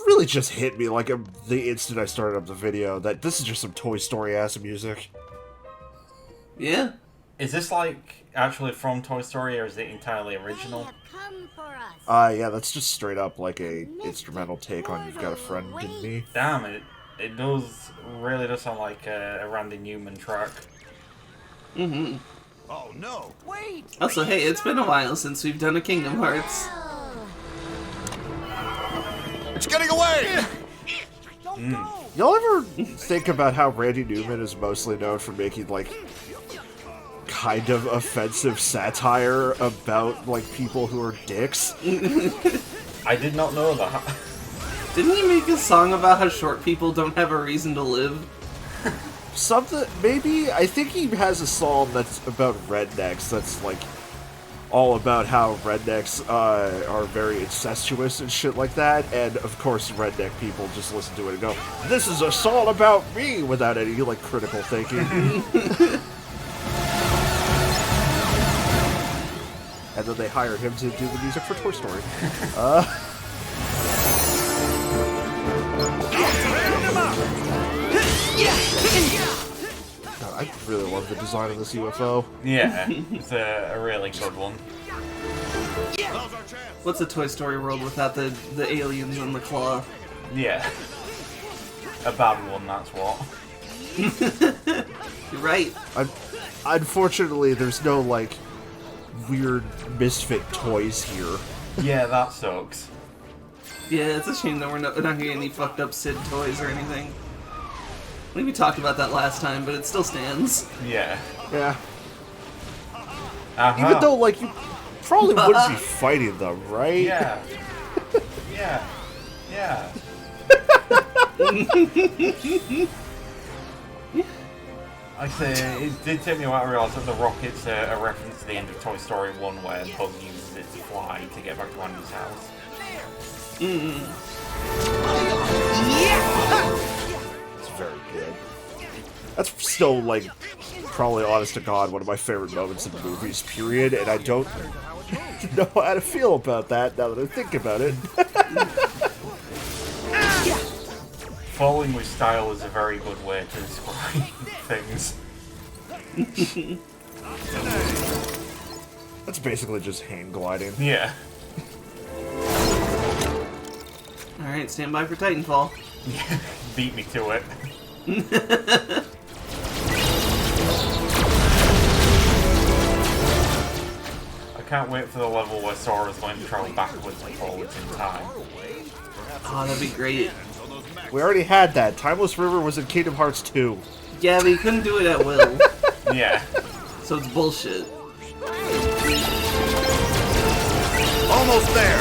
really just hit me like the instant I started up the video that this is just some Toy Story ass music. Yeah. Is this like actually from Toy Story or is it entirely original? Yeah, that's just straight up like a instrumental take on "You've Got a Friend in Me." Damn, it does really does sound like a Randy Newman track. Mm-hmm. Oh no! Wait! Also, hey, it's been a while since we've done a Kingdom Hearts. It's getting away! Y'all ever think about how Randy Newman is mostly known for making like kind of offensive satire about like people who are dicks? I did not know that. Didn't he make a song about how short people don't have a reason to live? Something, maybe. I think he has a song that's about rednecks. That's like all about how rednecks are very incestuous and shit like that. And of course, redneck people just listen to it and go, "This is a song about me," without any like critical thinking. And then they hire him to do the music for Toy Story. God, I really love the design of this UFO. Yeah, it's a really good one. What's a Toy Story world without the aliens and the claw? Yeah. A bad one, that's what. You're right. Unfortunately, there's no, like, weird misfit toys here. Yeah, that sucks. Yeah, it's a shame that we're not getting any fucked up Sid toys or anything. I think we talked about that last time, but it still stands. Yeah. Yeah. Uh-huh. Even though, like, you probably wouldn't be fighting them, right? Yeah. Yeah. Yeah. Like I say, it did take me a while to realise that the rocket's a reference to the end of Toy Story 1 where Buzz uses it to fly to get back to Andy's house. It's very good. That's still, like, probably, honest to God, one of my favorite moments in movies, period, and I don't know how to feel about that now that I think about it. Falling with style is a very good way to describe things. That's basically just hang gliding. Yeah. Alright, stand by for Titanfall. Yeah. Beat me to it. I can't wait for the level where Sora's going to travel backwards and forwards in time. Oh, that'd be great. We already had that. Timeless River was in Kingdom Hearts 2. Yeah, but you couldn't do it at will. Yeah. So it's bullshit. Almost there!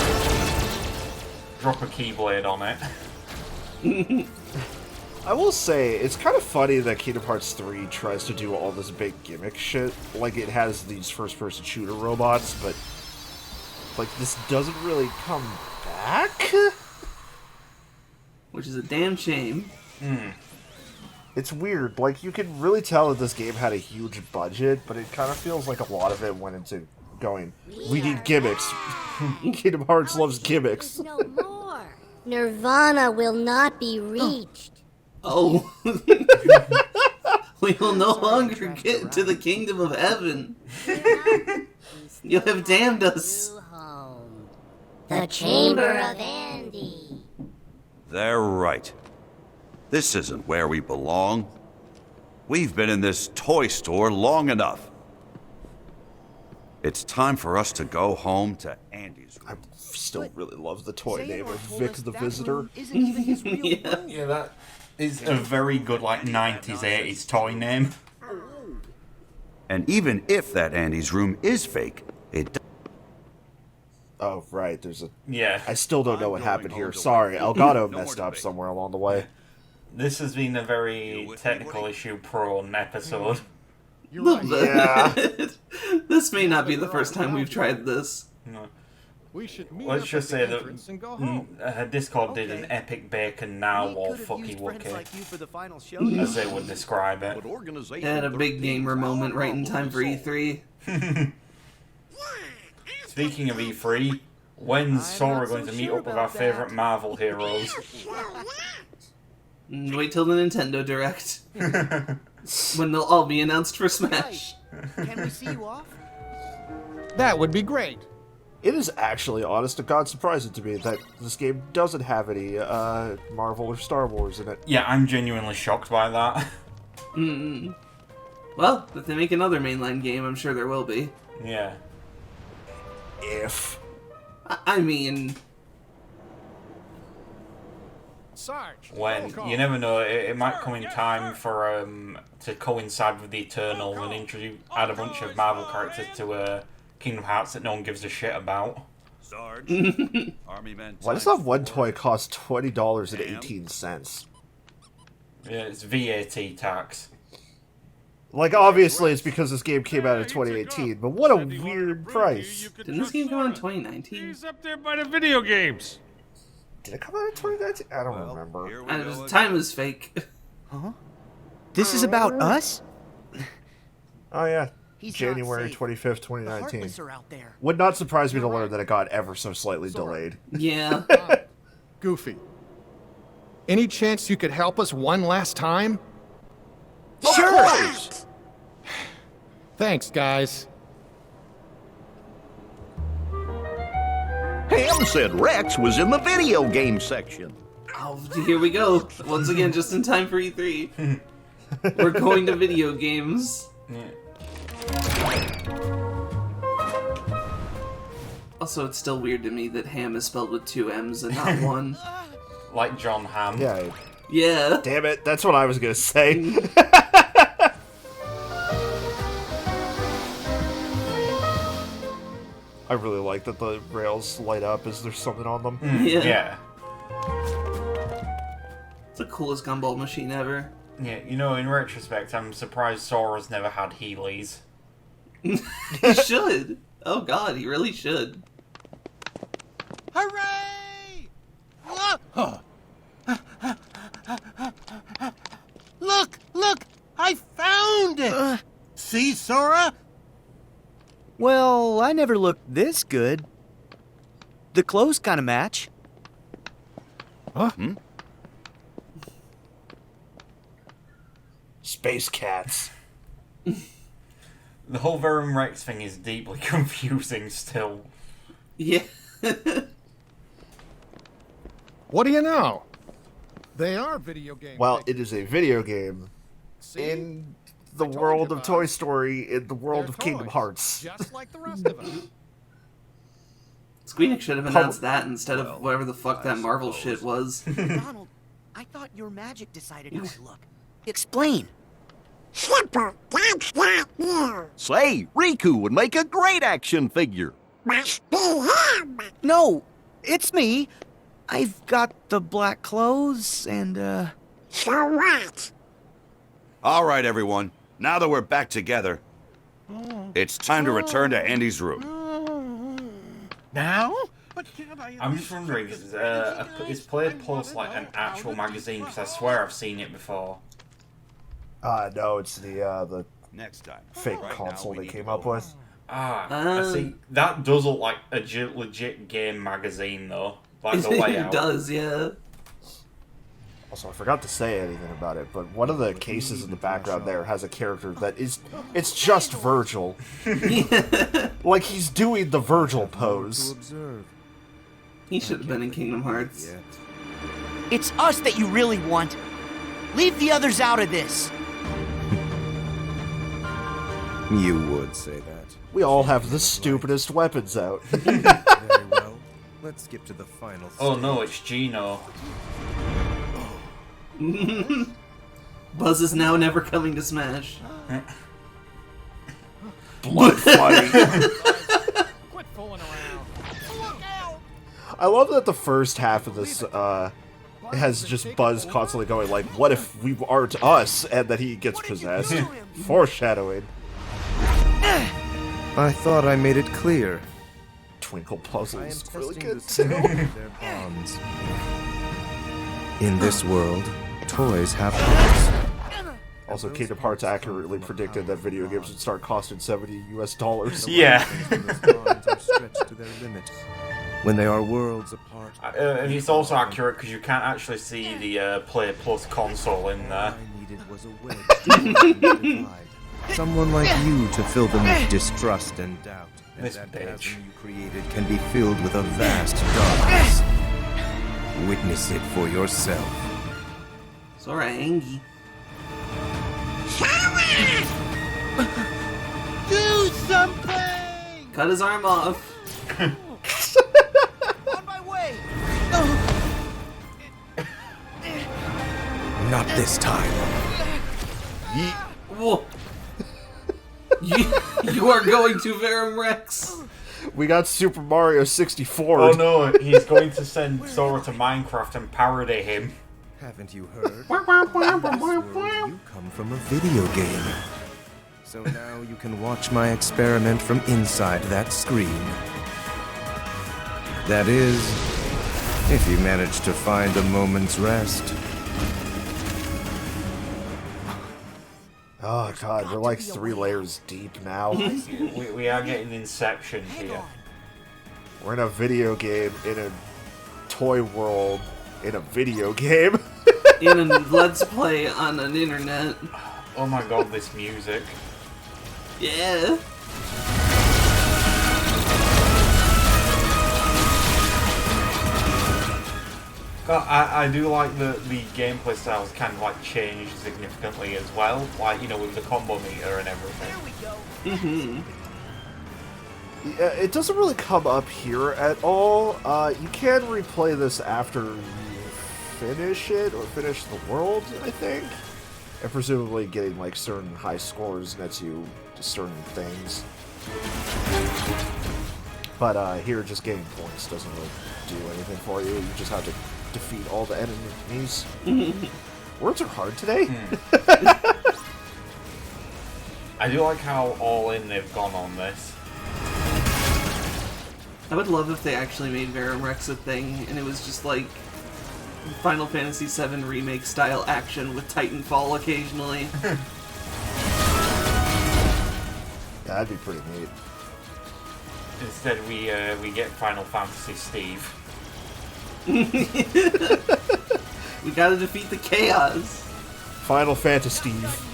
Drop a keyblade on it. I will say, it's kind of funny that Kingdom Hearts 3 tries to do all this big gimmick shit. Like, it has these first-person shooter robots, but, like, this doesn't really come back? Which is a damn shame. It's weird. Like, you can really tell that this game had a huge budget, but it kind of feels like a lot of it went into going, we need gimmicks. Kingdom Hearts loves gimmicks. No more. Nirvana will not be reached. Oh. We will no longer get to the kingdom of heaven. You have damned us. New home. The Chamber of Andy. They're right. This isn't where we belong. We've been in this toy store long enough. It's time for us to go home to Andy's I room. still really love the toy name of Vic the Visitor. Yeah, that is a very good, like, 90s, 80s toy name. And even if that Andy's room is fake, it Oh, right, there's a... Yeah. I still don't know what happened here. Sorry, Elgato messed up somewhere along the way. This has been a very technical issue-prone episode. Yeah. This may not be the first time we've tried this. No. Let's just say that Discord did an epic bacon now wall fucky wucky, as they would describe it. It had a big gamer moment right in time for E3. Speaking of E3, When's Sora going to meet up with our favourite Marvel heroes? Wait till the Nintendo Direct. When they'll all be announced for Smash. Can we see you off? That would be great. It is actually, honest to God, surprising to me that this game doesn't have any Marvel or Star Wars in it. Yeah, I'm genuinely shocked by that. Well, if they make another mainline game, I'm sure there will be. Yeah. If. I mean... Sarge. When roll call. you never know, it might come in time for to coincide with the Eternal and add a bunch of Marvel characters to Kingdom Hearts that no one gives a shit about. Sarge, Army men. Why does that one toy cost $20.18? Yeah, it's VAT tax. Like, obviously it's because this game came out in 2018, but what a weird price. Didn't this game come out in 2019? He's up there by the video games. Did it come out in 2019? I don't Here remember. we go again. Time is fake. This is about us? Oh yeah, He's January not safe. 25th, The 2019. Heartless are out there. Would not surprise me to learn that it got ever so slightly delayed. Yeah. Goofy. Any chance you could help us one last time? Sure! Thanks, guys. Ham said Rex was in the video game section. Oh, here we go. Once again, just in time for E3. We're going to video games. Also, it's still weird to me that ham is spelled with 2 M's and not one. Like John Hamm. Yeah, Yeah. damn it, that's what I was gonna say. I really like that the rails light up as there's something on them. Yeah. Yeah. It's the coolest gumball machine ever. Yeah, you know, in retrospect, I'm surprised Sora's never had Heelys. He should. Oh god, he really should. Hooray! Look! Look! I found it! See, Sora? Well, I never looked this good. The clothes kind of match. Space cats. The whole Verum Rex thing is deeply confusing still. Yeah. What do you know? They are video games. Well, it is a video game See? in the I told world you of about Toy it. Story, in the world They're of Kingdom toys, Hearts. Just like the rest of us. Squeenix should have announced that instead of whatever the fuck that Marvel shit was. Donald, I thought your magic decided how to look. Explain. Say, Riku would make a great action figure. No, it's me. I've got the black clothes and, All right, everyone. Now that we're back together, it's time to return to Andy's room. Now? I'm just wondering, is Play Plus like an actual magazine? Because I swear I've seen it before. No, it's the Next time. fake Right now, console we they need came to up go with. I see. That does look like a legit game magazine, though. Like the It layout. does, yeah. Also, I forgot to say anything about it, but one of the cases in the background there has a character that is... It's just Virgil. Like, he's doing the Virgil pose. He should have been in Kingdom Hearts. It's us that you really want. Leave the others out of this. You would say that. We all have the stupidest weapons out. Very well. Let's skip to the final Oh no, it's Gino. Buzz is now never coming to Smash. Blood fight. Quit fooling around. I love that the first half of this has just Buzz constantly going like, what if we aren't us? And that he gets possessed. Foreshadowing. I thought I made it clear. Twinkle I am puzzles. Really testing good the strength too. of their bonds. In this world, toys have hearts. Also, Kingdom Hearts accurately predicted that video games would start costing $70 US. Yeah. Those bonds are stretched to their limit. when they are worlds apart. And it's also accurate because you can't actually see the Play Plus console in there. All I needed was a wedge to divide. Someone like you to fill them with distrust and doubt. And This that bitch. chasm you created can be filled with a vast darkness. Witness it for yourself. Sora Angie. Do something! Cut his arm off. On my way! Not this time. Whoa. You are going to Verum Rex. We got Super Mario 64. Oh no, he's going to send Sora to Minecraft and parody him. Haven't you heard? In this world, you come from a video game. So now you can watch my experiment from inside that screen. That is, if you manage to find a moment's rest. Oh god, we're like 3 layers deep now. We are getting Inception here. We're in a video game, in a toy world, in a video game. In a Let's Play on an internet. Oh my god, this music. Yeah. God, I do like the gameplay styles kind of like changed significantly as well. Like, you know, with the combo meter and everything. Yeah, it doesn't really come up here at all. You can replay this after you finish it, or finish the world, I think. And presumably getting like certain high scores nets you to certain things. But here, just getting points doesn't really do anything for you. You just have to defeat all the enemies. Words are hard today. I do like how all in they've gone on this. I would love if they actually made Verum Rex a thing, and it was just like Final Fantasy VII Remake style action with Titanfall occasionally. That'd be pretty neat. Instead, we get Final Fantasy Steve. We gotta defeat the chaos. Final Fantasy Steve.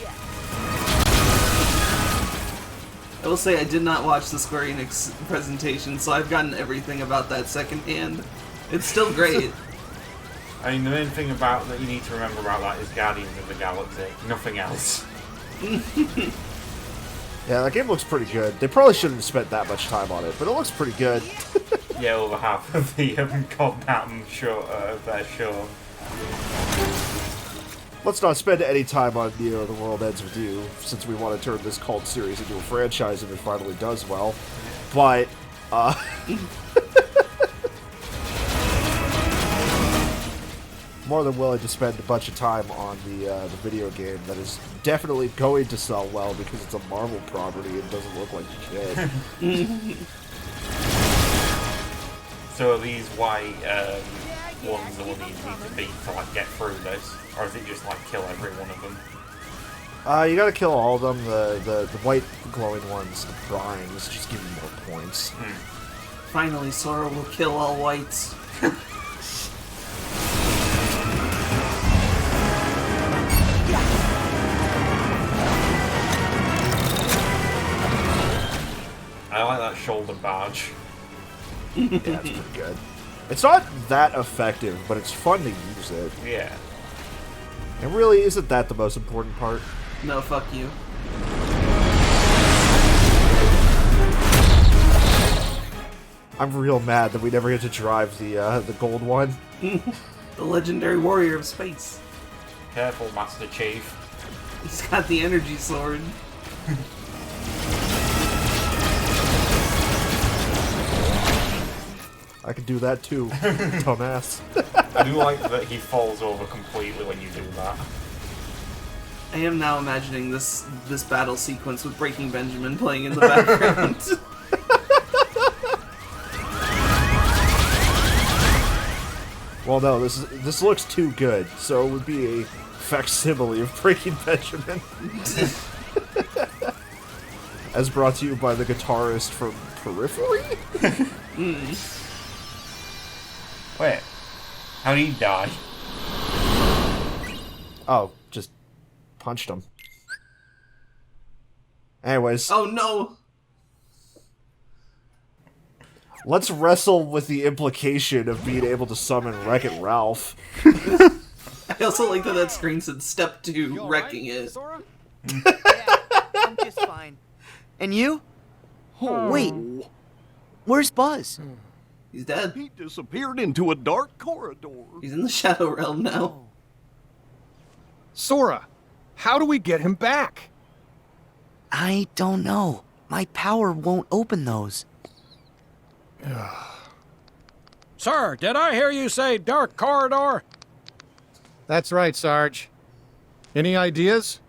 I will say I did not watch the Square Enix presentation, so I've gotten everything about that secondhand. It's still great. I mean, the main thing about that you need to remember about that is Guardians of the Galaxy. Nothing else. Yeah, that game looks pretty good. They probably shouldn't have spent that much time on it, but it looks pretty good. Yeah, over half of the Goddamn show of their show. Let's not spend any time on The World Ends With You, since we want to turn this cult series into a franchise if it finally does well. But, more than willing to spend a bunch of time on the video game that is definitely going to sell well because it's a Marvel property and doesn't look like shit. So are these white ones the ones you need to beat to like get through this? Or is it just like kill every one of them? You gotta kill all of them. The white glowing ones, the brines, just give you more points. Finally, Sora will kill all whites. I like that shoulder barge. Yeah, it's pretty good. It's not that effective, but it's fun to use it. Yeah. And really, isn't that the most important part? No, fuck you. I'm real mad that we never get to drive the gold one. The legendary warrior of space. Careful, Master Chief. He's got the energy sword. I could do that too, dumbass. I do like that he falls over completely when you do that. I am now imagining this battle sequence with Breaking Benjamin playing in the background. Well, no, this looks too good, so it would be a facsimile of Breaking Benjamin. As brought to you by the guitarist from Periphery? Wait. How did he die? Oh, just punched him. Anyways. Oh no! Let's wrestle with the implication of being able to summon Wreck-It Ralph. I also like that screen said step 2, wrecking it. Yeah, I'm just fine. And you? Oh, wait. Where's Buzz? He's dead. He disappeared into a dark corridor. He's in the Shadow Realm now. Sora, how do we get him back? I don't know. My power won't open those. Sir, did I hear you say dark corridor? That's right, Sarge. Any ideas?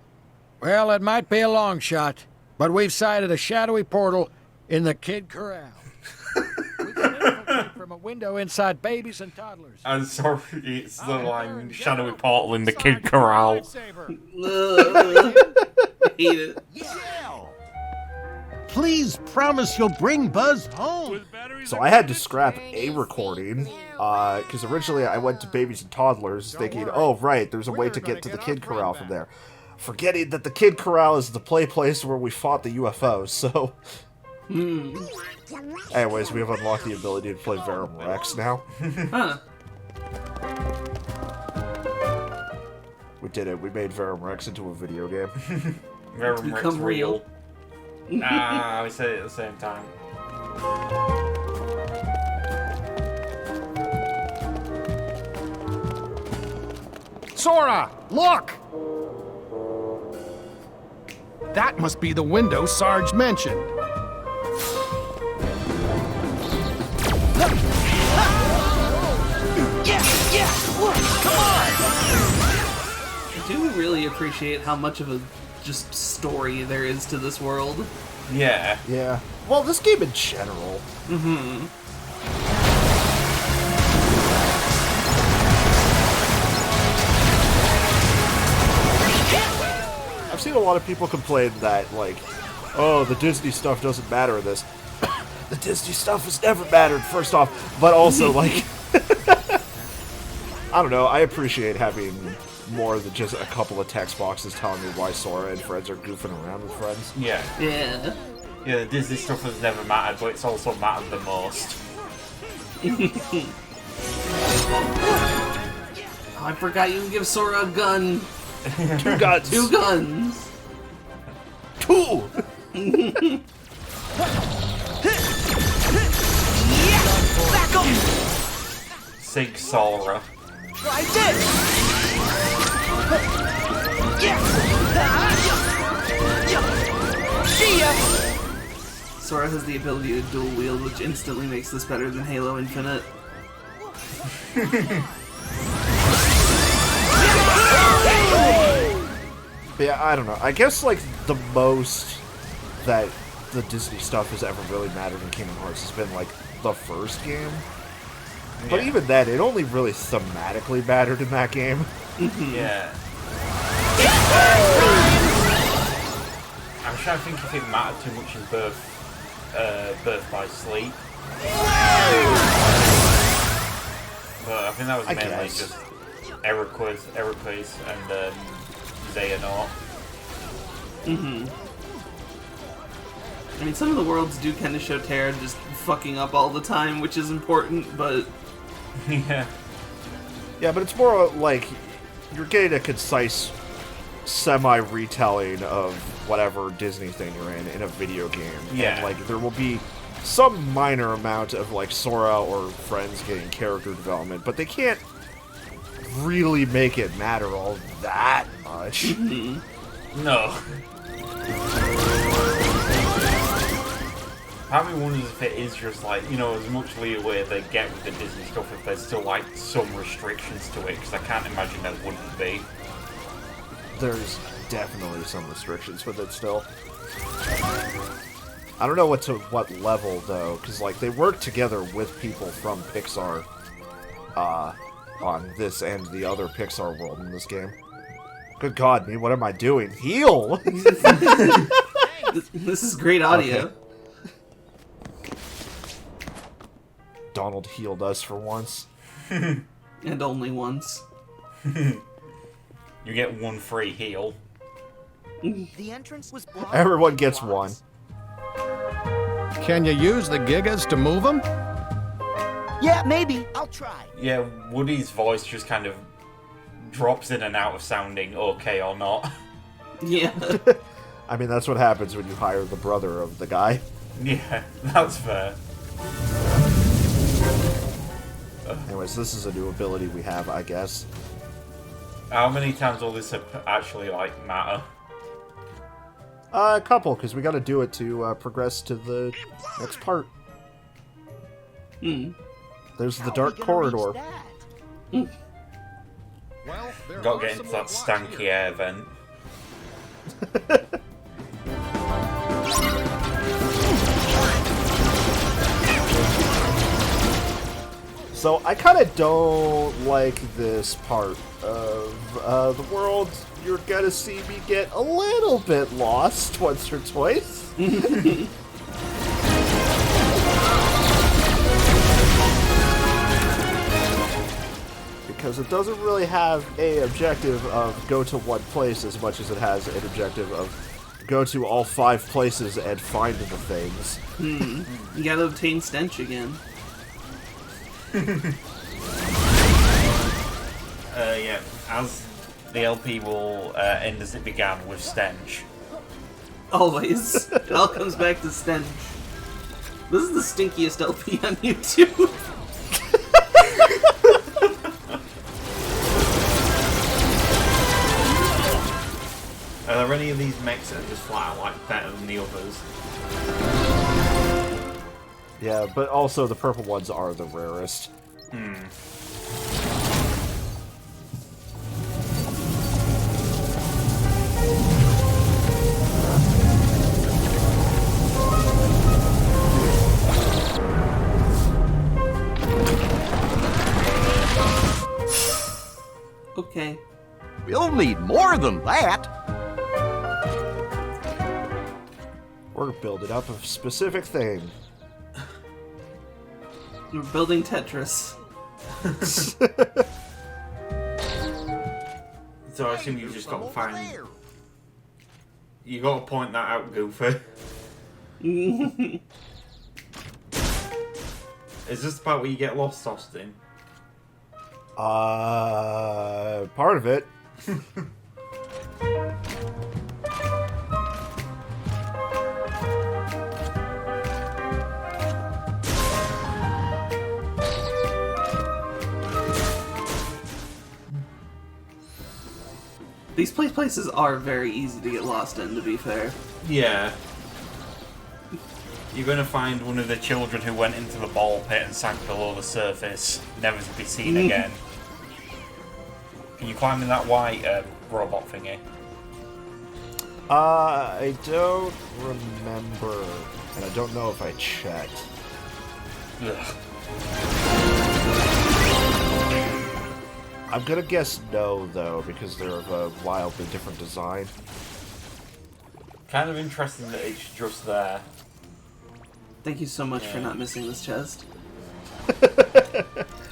Well, it might be a long shot, but we've sighted a shadowy portal in the Kid Corral. We can infiltrate from a window inside babies and toddlers. I'm sorry, it's the line shadowy portal in the Kid Corral. I hate it. Please promise you'll bring Buzz home. So I had to scrap a recording, because originally I went to Babies and Toddlers thinking, oh right, there's a way to get to the Kid Corral from there. Forgetting that the Kid Corral is the place where we fought the UFOs, so... Anyways, we have unlocked the ability to play Verum Rex now. Huh. We did it, we made Verum Rex into a video game. Verum Rex Become real. Nah, we said it at the same time. Sora, look! That must be the window Sarge mentioned. I do really appreciate how much of a just story there is to this world. Yeah. Yeah. Well, this game in general. Mm-hmm. I've seen a lot of people complain that, like, oh, the Disney stuff doesn't matter in this. The Disney stuff has never mattered, first off, but also, like, I don't know, I appreciate having more than just a couple of text boxes telling me why Sora and friends are goofing around with friends. Yeah. Yeah. Yeah, the Disney stuff has never mattered, but it's also mattered the most. Oh, I forgot you can give Sora a gun. 2 guns. 2 guns. 2! Back up! Sig Sora. I did! See ya! Sora has the ability to dual wield, which instantly makes this better than Halo Infinite. But yeah, I don't know. I guess, like, the most that the Disney stuff has ever really mattered in Kingdom Hearts has been, like, the first game. But Yeah. even then, it only really thematically mattered in that game. Yeah. I'm trying to think if it mattered too much in Birth by Sleep. But I think that was I mainly guess. just Ericles, and Xehanort. Mm-hmm. I mean, some of the worlds do kind of show Terra just fucking up all the time, which is important, but... Yeah. Yeah, but it's more like you're getting a concise semi-retelling of whatever Disney thing you're in a video game. Yeah. And, like, there will be some minor amount of, like, Sora or friends getting character development, but they can't really make it matter all that much. No. Part of me wonders if it is just like, you know, as much leeway they get with the Disney stuff, if there's still like some restrictions to it, because I can't imagine there wouldn't be. There's definitely some restrictions with it still. I don't know what level though, because like they work together with people from Pixar on this and the other Pixar world in this game. Good God, me, what am I doing? Heal! This is great audio. Okay. Donald healed us for once. And only once. You get one free heal. The entrance was blocked. Everyone gets one. Can you use the gigas to move them? Yeah, maybe. I'll try. Yeah, Woody's voice just kind of drops in and out of sounding okay or not. Yeah. I mean, that's what happens when you hire the brother of the guy. Yeah, that's fair. Anyways, this is a new ability we have, I guess. How many times will this actually, like, matter? A couple, because we gotta do it to progress to the next part. There's the dark corridor. Well, Gotta get into that stanky air vent. So I kind of don't like this part of the world. You're gonna see me get a little bit lost once or twice. Because it doesn't really have a objective of go to one place as much as it has an objective of go to all 5 places and find the things. You gotta obtain stench again. Yeah, as the LP will end as it began, with stench. Always. It all comes back to stench. This is the stinkiest LP on YouTube. Are there any of these mechs that are just flat out, like, better than the others? Yeah, but also the purple ones are the rarest. Okay. We'll need more than that. We're building up a specific thing. We're building Tetris. So I assume you just got to find... You got to point that out, Goofy. Is this the part where you get lost, Austin? Part of it. These places are very easy to get lost in, to be fair. Yeah. You're going to find one of the children who went into the ball pit and sank below the surface, never to be seen again. Can you climb in that white robot thingy? I don't remember, and I don't know if I checked. Ugh. I'm gonna guess no, though, because they're of a wildly different design. Kind of interesting that it's just there. Thank you so much for not missing this chest.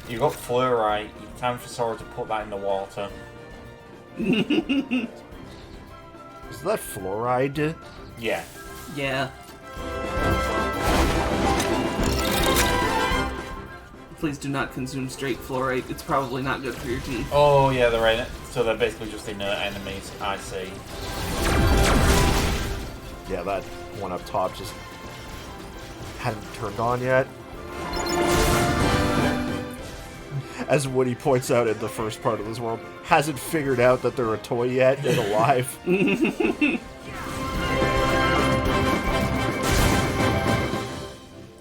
You got fluorite. Time for Sora to put that in the water. Is that fluoride? Yeah. Yeah. Please do not consume straight fluorite. It's probably not good for your teeth. Oh, yeah, they're in it. So they're basically just inert enemies. I see. Yeah, that one up top just hadn't turned on yet. As Woody points out in the first part of this world, hasn't figured out that they're a toy yet and alive.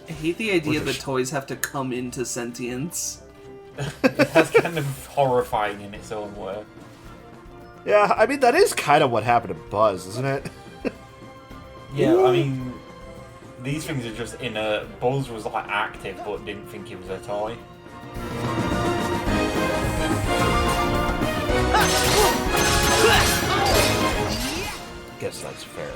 I hate the idea that toys have to come into sentience. That's kind of horrifying in its own way. Yeah, I mean, that is kind of what happened to Buzz, isn't it? Yeah, I mean, these things are just inert. Buzz was like active but didn't think he was a toy. Guess that's fair.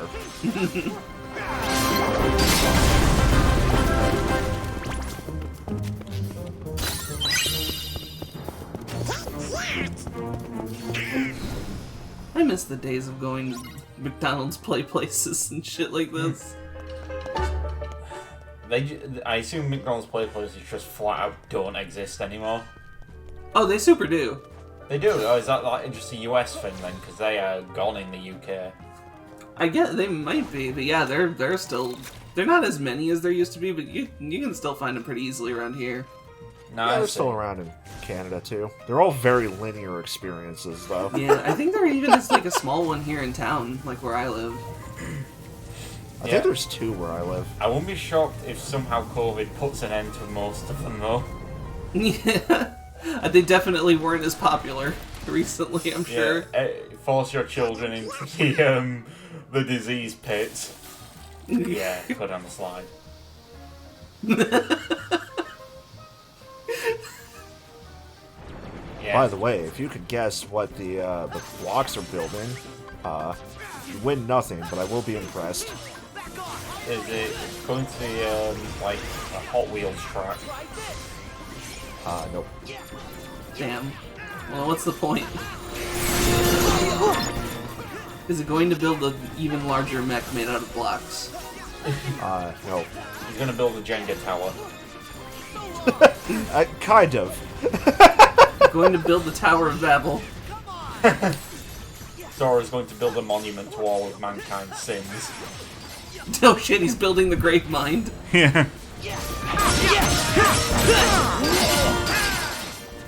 I miss the days of going to McDonald's play places and shit like this. I assume McDonald's play places just flat out don't exist anymore. Oh, they super do. They do? Oh, is that like just a US thing then? Because they are gone in the UK. I guess they might be, but yeah, they're still... They're not as many as there used to be, but you can still find them pretty easily around here. No, Yeah, they're still around in Canada, too. They're all very linear experiences, though. Yeah, I think there even is like a small one here in town, like where I live. I think there's 2 where I live. I won't be shocked if somehow COVID puts an end to most of them, though. Yeah, they definitely weren't as popular recently, I'm sure. Force your children into the disease pits. Yeah, put on the slide. Yeah. By the way, if you could guess what the blocks are building, you win nothing, but I will be impressed. Is it going to be like a Hot Wheels track? Nope. Damn. Well, what's the point? Is it going to build an even larger mech made out of blocks? No. He's going to build a Jenga tower. Kind of. Going to build the Tower of Babel. Sora's going to build a monument to all of mankind's sins. Oh shit, he's building the Great Mind. Yeah. You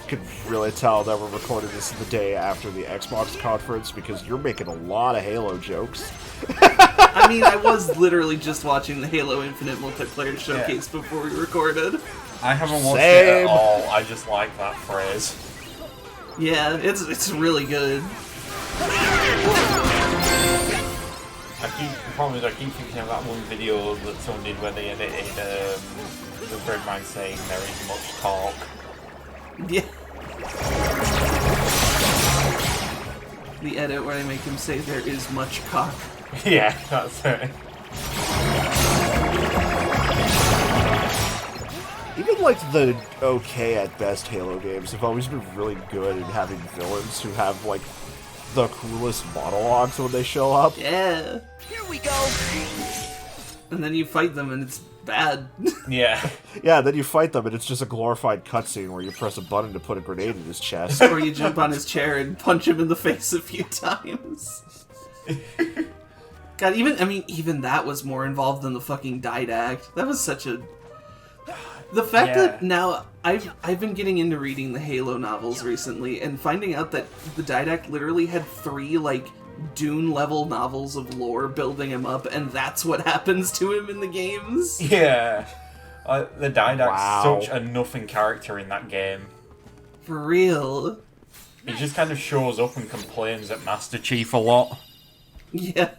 can really tell that we're recording this the day after the Xbox conference because you're making a lot of Halo jokes. I mean, I was literally just watching the Halo Infinite multiplayer showcase before we recorded. I haven't watched it at all. I just like that phrase. Yeah, it's really good. The problem is I keep thinking of that one video that someone did where they edited the Gridman saying there is much talk. Yeah. The edit where they make him say there is much cock. Yeah, that's it. Even like the okay at best Halo games have always been really good at having villains who have like the coolest monologues when they show up. Yeah. Here we go. And then you fight them and it's bad. Yeah. Yeah, then you fight them and it's just a glorified cutscene where you press a button to put a grenade in his chest. Or you jump on his chair and punch him in the face a few times. God, even that was more involved than the fucking didact. That was such a... The fact that now I've been getting into reading the Halo novels recently and finding out that the didact literally had 3 like Dune level novels of lore building him up, and that's what happens to him in the games. Yeah. The didact's such a nothing character in that game. For real. He just kind of shows up and complains at Master Chief a lot. Yeah.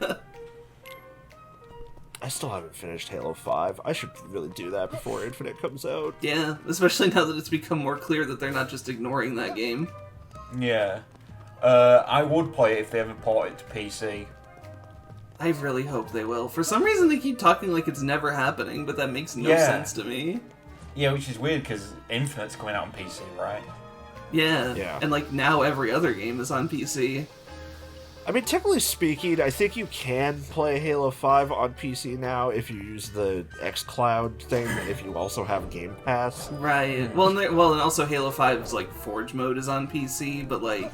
I still haven't finished Halo 5. I should really do that before Infinite comes out. Yeah, especially now that it's become more clear that they're not just ignoring that game. Yeah. I would play it if they ever port it to PC. I really hope they will. For some reason they keep talking like it's never happening, but that makes no sense to me. Yeah, which is weird because Infinite's coming out on PC, right? Yeah. And like now every other game is on PC. I mean, technically speaking, I think you can play Halo 5 on PC now if you use the xCloud thing, if you also have Game Pass. Right. Well, and also Halo 5's like Forge mode is on PC, but like...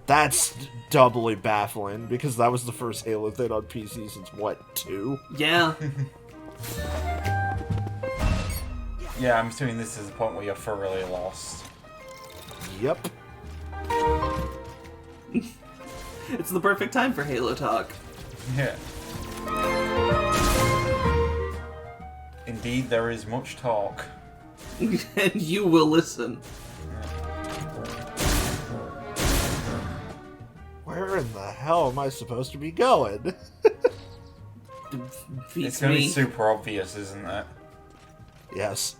That's doubly baffling, because that was the first Halo thing on PC since, what, 2? Yeah. Yeah, I'm assuming this is the point where you're thoroughly lost. Yep. It's the perfect time for Halo talk. Yeah. Indeed, there is much talk. And you will listen. Where in the hell am I supposed to be going? It's going to be super obvious, isn't it? Yes.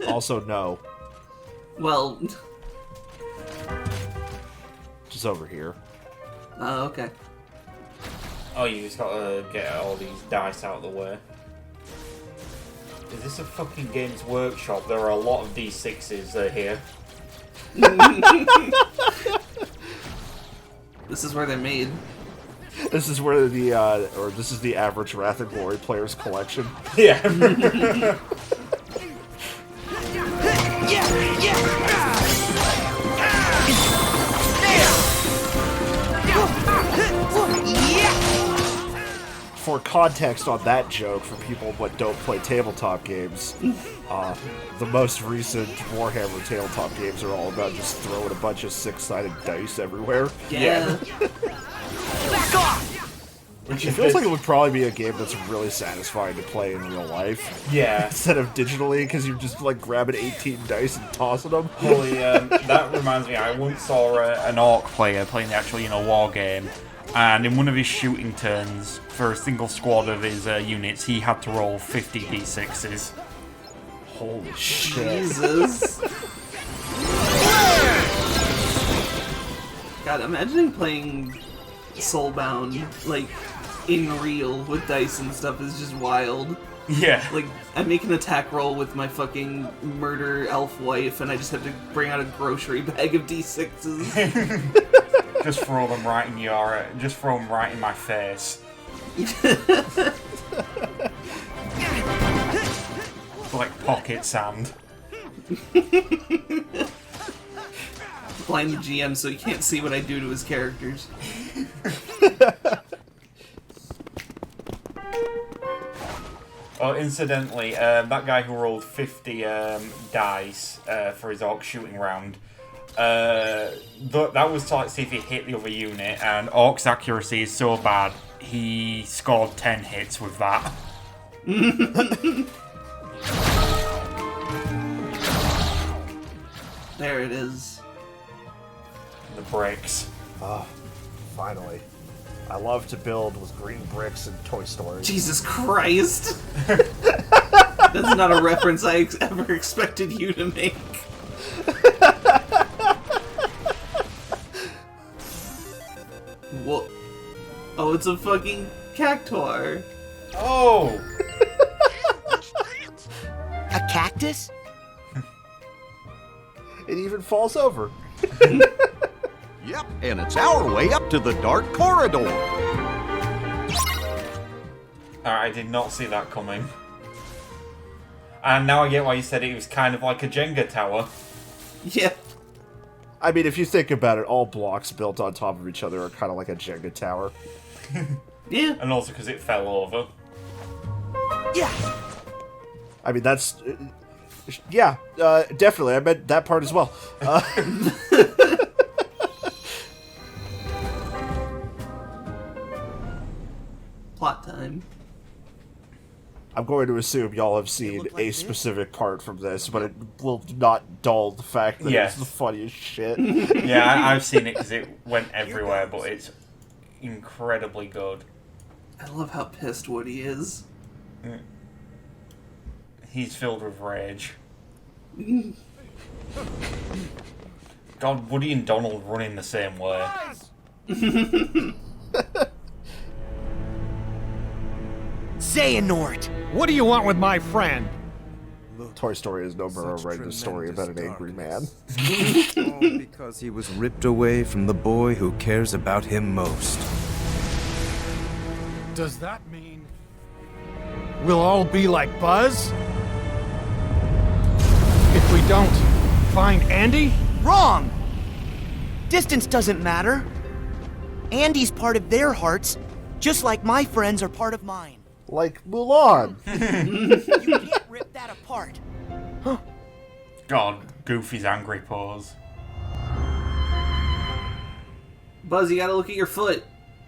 Also, no. Well... Just over here. Oh, okay. Oh, you just gotta get all these dice out of the way. Is this a fucking Games Workshop? There are a lot of D6s here. This is where they're made. This is where this is the average Wrath and Glory player's collection. Yeah. For context on that joke, for people that don't play tabletop games, the most recent Warhammer tabletop games are all about just throwing a bunch of six-sided dice everywhere. Yeah. Back off! Which it feels like it would probably be a game that's really satisfying to play in real life. Yeah. Instead of digitally, because you're just like grabbing 18 dice and tossing them. Holy, that reminds me, I once saw an orc player playing the actual, war game, and in one of his shooting turns, for a single squad of his units, he had to roll 50 d6s. Holy shit. Jesus. God, imagining playing Soulbound, like, in real with dice and stuff is just wild. Yeah. Like, I make an attack roll with my fucking murder elf wife, and I just have to bring out a grocery bag of d6s. Just throw them right in just throw them right in my face. Like pocket sand. Blind the GM so he can't see what I do to his characters. Oh, incidentally, that guy who rolled 50 dice for his orc shooting round, that was to like, see if he hit the other unit, and Orc's accuracy is so bad, he scored 10 hits with that. There it is. The bricks. Oh, finally. I love to build with green bricks and Toy Story. Jesus Christ! That's not a reference I ever expected you to make. What? Oh, it's a fucking cactuar. Oh! A cactus? It even falls over. Yep, and it's our way up to the dark corridor. I did not see that coming. And now I get why you said it was kind of like a Jenga tower. Yeah. I mean, if you think about it, all blocks built on top of each other are kind of like a Jenga tower. Yeah. And also because it fell over. Yeah. I mean, that's... yeah, definitely. I meant that part as well. Plot time. I'm going to assume y'all have seen a specific part from this, but it will not dull the fact that it's the funniest shit. Yeah, I've seen it because it went everywhere, but it's incredibly good. I love how pissed Woody is. He's filled with rage. God, Woody and Donald run in the same way. Xehanort! What do you want with my friend? Toy Story is no more writing a story about an angry man. All because he was ripped away from the boy who cares about him most. Does that mean we'll all be like Buzz? If we don't find Andy? Wrong! Distance doesn't matter. Andy's part of their hearts, just like my friends are part of mine. Like Mulan. You can't rip that apart. God, Goofy's angry pose. Buzz, you gotta look at your foot.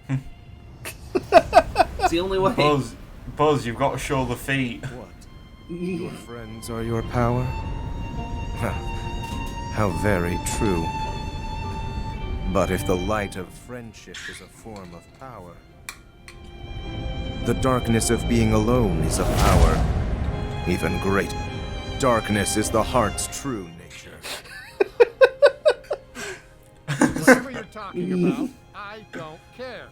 It's the only way. Buzz, you've got to show the feet. What? Your friends are your power? How very true. But if the light of friendship is a form of power, the darkness of being alone is a power even greater. Darkness is the heart's true nature. Whatever you're talking about, I don't care.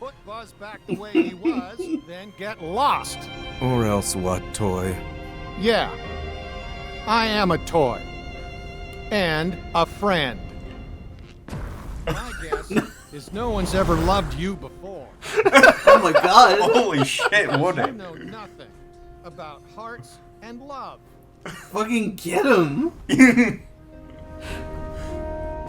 Put Buzz back the way he was, then get lost. Or else what, toy? Yeah, I am a toy. and a friend. My guess is no one's ever loved you before. Oh my god. Holy shit, would You it? know nothing about hearts and love. Fucking get him.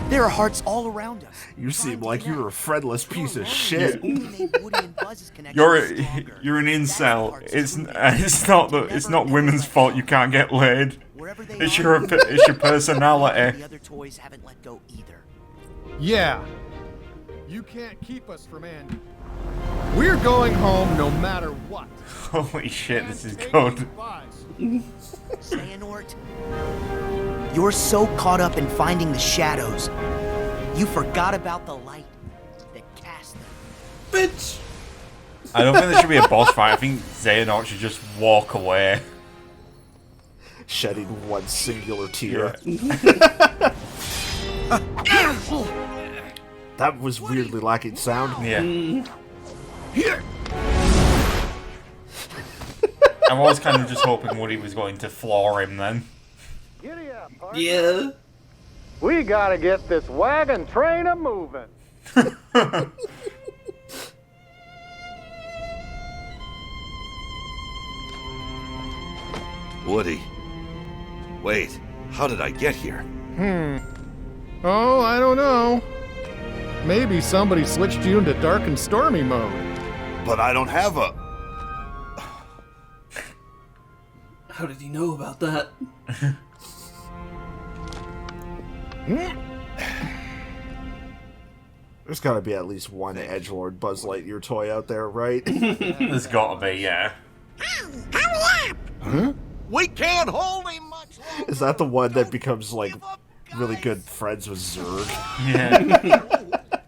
There are hearts all around us. You seem like you're a friendless piece of shit. You're an incel. It's not women's fault you can't get laid. It's your personality. The other toys haven't let go either. Yeah. You can't keep us from Andy. We're going home no matter what. Holy shit, this is good. Xehanort, you're so caught up in finding the shadows, you forgot about the light that cast them. Bitch! I don't think there should be a boss fight. I think Xehanort should just walk away. Shedding one singular tear. That was weirdly lacking sound. Yeah. I was kind of just hoping Woody was going to floor him then. Yeah. We gotta get this wagon train a-moving. Woody. Wait, how did I get here? Oh, I don't know. Maybe somebody switched you into dark and stormy mode. But I don't have a... How did he know about that? There's gotta be at least one edgelord Buzz Lightyear toy out there, right? There's gotta be, yeah. Huh? We can't hold him much longer. Is that the one that becomes, like, really good friends with Zurg? Yeah.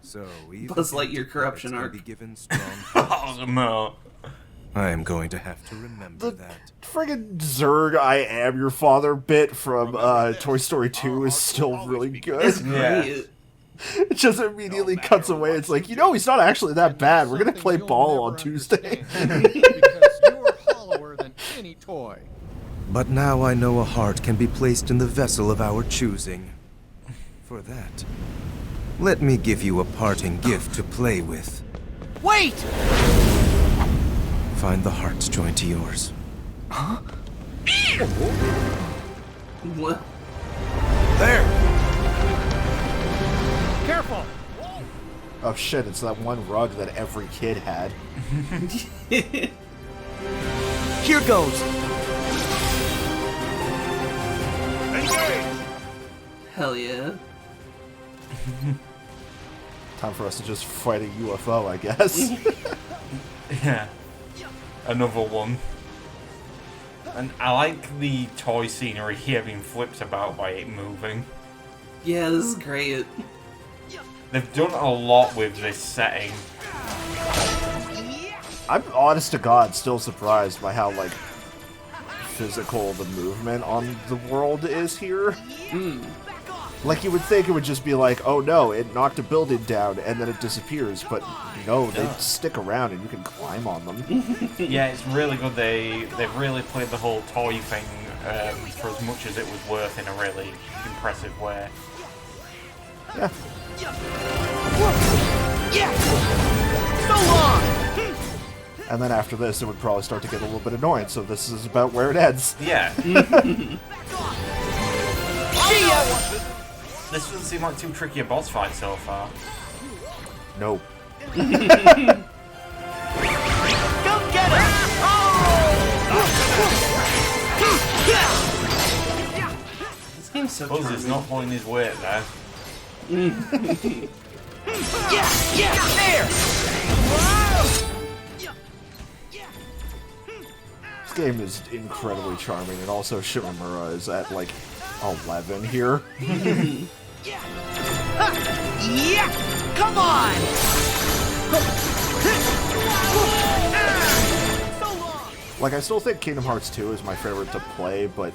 So Buzz Lightyear corruption arc. Be given strong Oh, no. I am going to have to remember that. Friggin' Zurg, I am your father bit from Toy Story 2 is still really good. It's great. It just immediately cuts away. It's like, you know, he's not actually that bad. We're gonna play ball on Tuesday. Because you're hollower than any toy. But now I know a heart can be placed in the vessel of our choosing. For that, let me give you a parting gift to play with. Wait! Find the heart's joined to yours. Huh? What? There! Careful! Oh shit, it's that one rug that every kid had. Here goes! Hell yeah. Time for us to just fight a UFO, I guess. Yeah. Another one. And I like the toy scenery here being flipped about by it moving. Yeah, this is great. They've done a lot with this setting. I'm honest to God still surprised by how, like, physical the movement on the world is here. Like, you would think it would just be like, oh no, it knocked a building down and then it disappears, but no, they stick around and you can climb on them. Yeah, it's really good. They've really played the whole toy thing for as much as it was worth in a really impressive way. Yeah. So long! And then after this, it would probably start to get a little bit annoying, so this is about where it ends. Yeah. This doesn't seem like too tricky a boss fight so far. Nope. Go get him! This game's so Buzz is not pulling his weight there. Yeah, there! This game is incredibly charming, and also Shimamura is at, like, 11 here. Yeah! Come on! Like, I still think Kingdom Hearts 2 is my favorite to play, but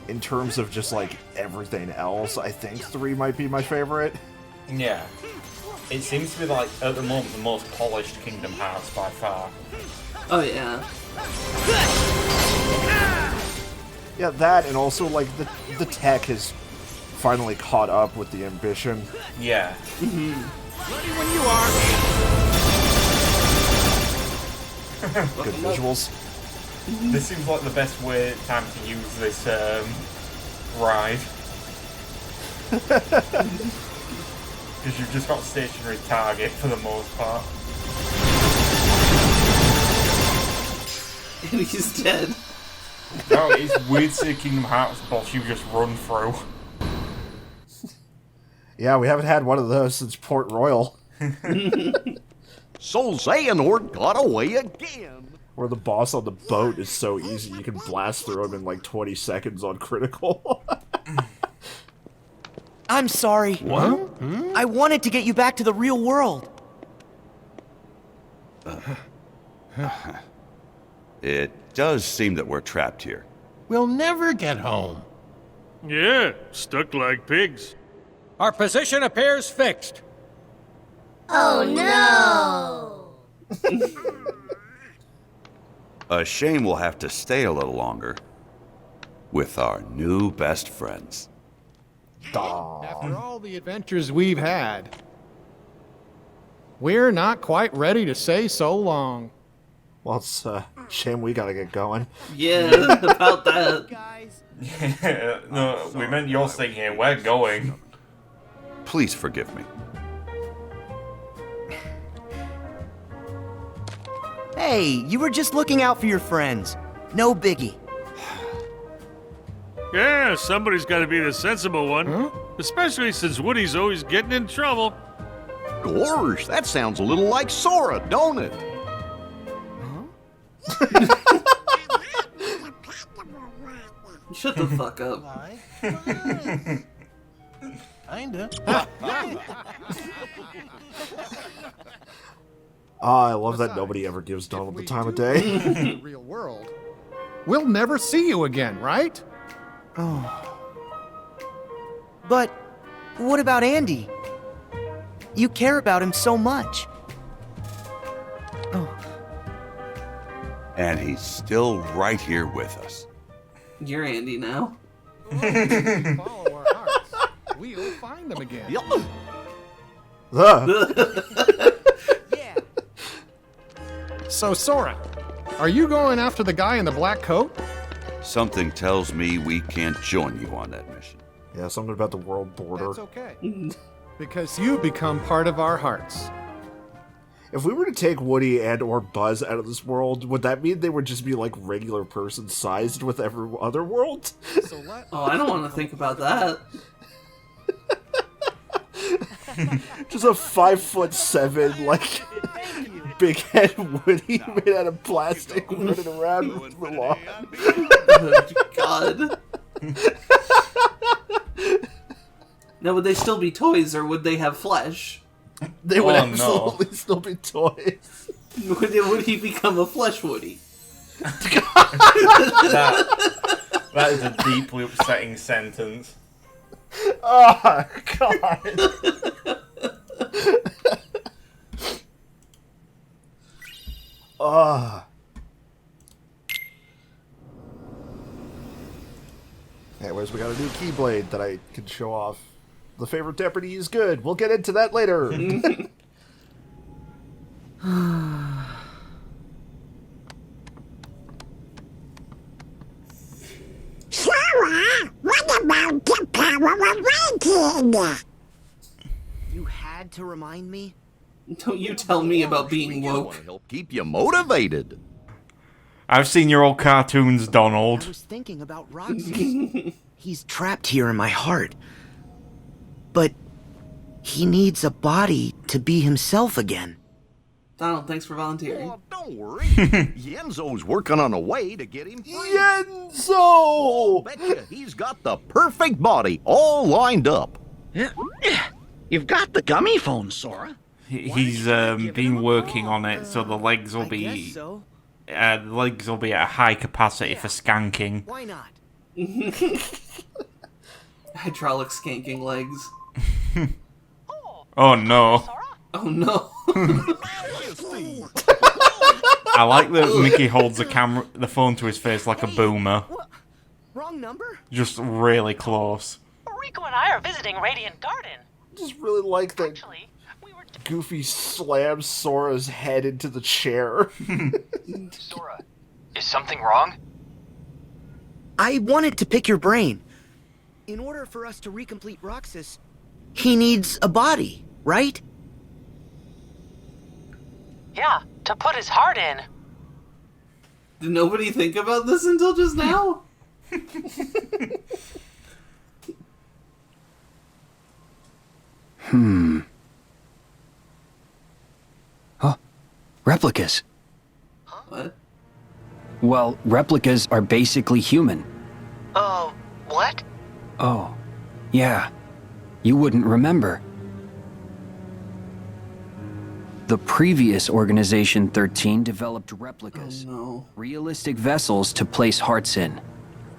in terms of just, like, everything else, I think 3 might be my favorite. Yeah. It seems to be, like, at the moment, the most polished Kingdom Hearts by far. Oh, yeah. Yeah, that, and also, like, the tech has finally caught up with the ambition. Yeah. Ready when you are. Good visuals. This seems like the best time to use this ride. Because you've just got stationary target for the most part. And he's dead. No, it's weird seeing Kingdom Hearts boss you just run through. Yeah, we haven't had one of those since Port Royal. So Xehanort got away again. Where the boss on the boat is so easy, you can blast through him in like 20 seconds on critical. I'm sorry. What? I wanted to get you back to the real world. It does seem that we're trapped here. We'll never get home. Yeah, stuck like pigs. Our position appears fixed. Oh no! A shame we'll have to stay a little longer with our new best friends. After all the adventures we've had, we're not quite ready to say so long. Well, it's a shame we gotta get going. Yeah, about that. Yeah, no, we meant you're staying here. We're going. Please forgive me. Hey, you were just looking out for your friends. No biggie. Yeah, somebody's got to be the sensible one. Huh? Especially since Woody's always getting in trouble. Gosh, that sounds a little like Sora, don't it? Shut the fuck up. Kinda. I love that nobody ever gives Donald the time of day. The real world. We'll never see you again, right? Oh. But what about Andy? You care about him so much. Oh. And he's still right here with us. You're Andy now. Follow our hearts. We'll find them again. Yep. Yeah. So, Sora, are you going after the guy in the black coat? Something tells me we can't join you on that mission. Yeah, something about the world border. That's okay. Because you become part of our hearts. If we were to take Woody and or Buzz out of this world, would that mean they would just be like regular person sized with every other world? So Oh, I don't want to think about that. Just a 5'7", like big head Woody made out of plastic running around with the lawn. Oh, God. Now, would they still be toys or would they have flesh? They would Oh, absolutely still be toys. Would he become a flesh Woody? That is a deeply upsetting sentence. Oh, God. Anyways, we got a new Keyblade that I can show off. The favorite deputy is good. We'll get into that later. Sarah, what about the power of waiting? You had to remind me? Don't you tell me about being We just woke. want to help keep you motivated. I've seen your old cartoons, I Donald. was thinking about Roxas. He's trapped here in my heart. But he needs a body to be himself again. Donald, thanks for volunteering. Oh, don't worry. Yenzo's working on a way to get him free. Yenzo! Betcha he's got the perfect body all lined up. You've got the gummy phone, Sora. He's been working on it, so the legs will I be guess so. the legs will be at a high capacity for skanking. Why not? Hydraulic skanking legs. Oh no! Oh no. I like that Mickey holds the phone to his face like a boomer, What? Wrong number? just really close. Riku and I are visiting Radiant Garden. Just really like that Goofy slams Sora's head into the chair. Sora, is something wrong? I wanted to pick your brain. In order for us to recomplete Roxas, he needs a body, right? Yeah, to put his heart in. Did nobody think about this until just now? Huh. Replicas. What? Well, replicas are basically human. What? Oh, yeah. You wouldn't remember. The previous Organization 13 developed replicas. Realistic vessels to place hearts in.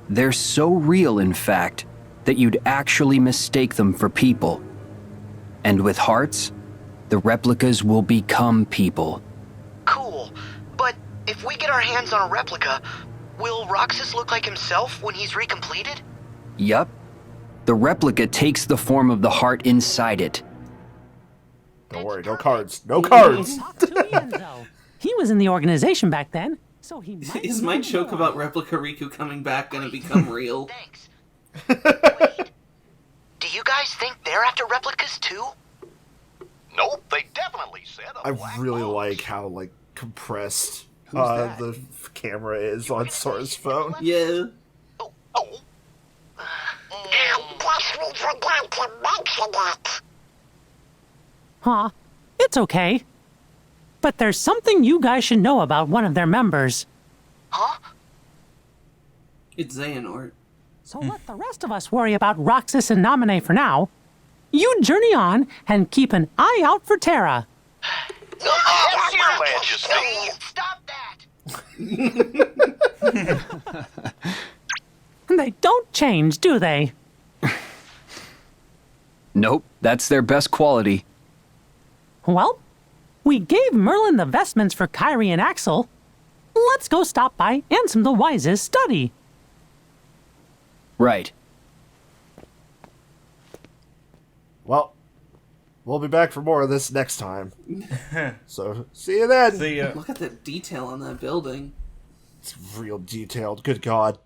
They're so real, in fact, that you'd actually mistake them for people. And with hearts, the replicas will become people. Cool. But if we get our hands on a replica, will Roxas look like himself when he's recompleted? Yup. The replica takes the form of the heart inside it. Don't worry, no cards. No cards! He was in the organization back then, so he might Is my joke about Replica Riku coming back gonna become real? Thanks. Wait. Do you guys think they're after replicas too? Nope, they definitely said I really like how, like, compressed the camera is on Sora's phone. Yeah. Guess we forgot to mention it. Huh? It's okay. But there's something you guys should know about one of their members. Huh? It's Xehanort. So let the rest of us worry about Roxas and Naminé for now. You journey on and keep an eye out for Terra. Yes, Your Majesty. Stop that! They don't change, do they? Nope, that's their best quality. Well, we gave Merlin the vestments for Kairi and Axel. Let's go stop by Ansem the Wise's study. Right. Well, we'll be back for more of this next time. So, see you then! See ya. Look at the detail on that building. It's real detailed, good god.